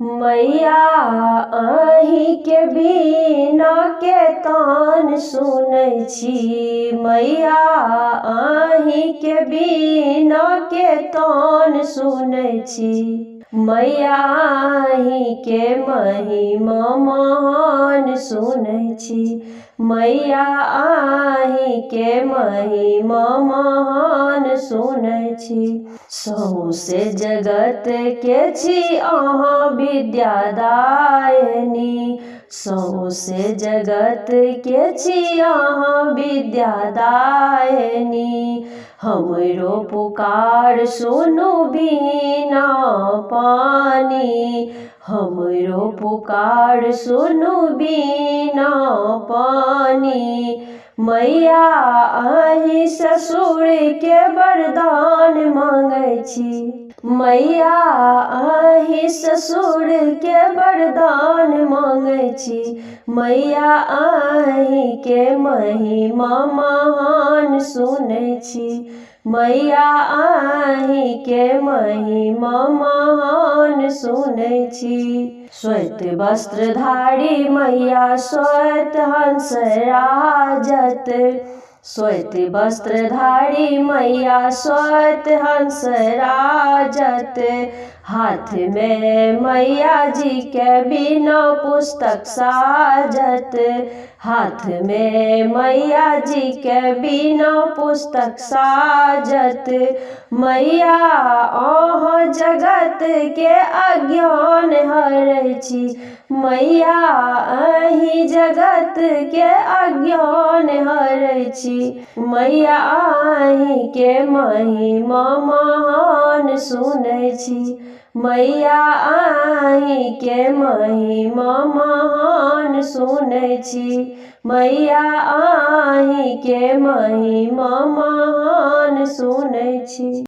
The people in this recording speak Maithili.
मैया अहीं के बिना के तान सुनै छी। मैया अहीं के बिना के तान सुनै छी। मैया अहीं के महिमा महान सुनै छी। मैया अहीं के महिमा महान सुनै छी। सौंसे जगत के छी अहाँ विद्यादायनी। सौंसे जगत के छी अहाँ विद्यादायनी। हमरो पुकार सुनु बिना पानी। हमरो पुकार सुनु बिना पानी। मैया अहीं ससुर के वरदान मांगै छी। मैया अहीं ससुर के वरदान मांगै छी। मैया अहीं के महिमा महान सुनै छी। मैया अहीं के महिमा महान सुनै छी। श्वेत वस्त्रधारी मैया श्वेत हंस राजत। श्वेत वस्त्रधारी मैया श्वेत हंस राजत। हाथ में मैया जी के बिना पुस्तक साजत। हाथ में मैया जी के बिना पुस्तक साजत। मैया अहाँ जगत के अज्ञान हरै छी। मैया अहीं जगत के अज्ञान हरै छी। मैया अहीं के महिमा महान सुनै छी। मैया अहीं के महिमा महान सुनै छी। मैया अहीं के महिमा महान सुनै छी।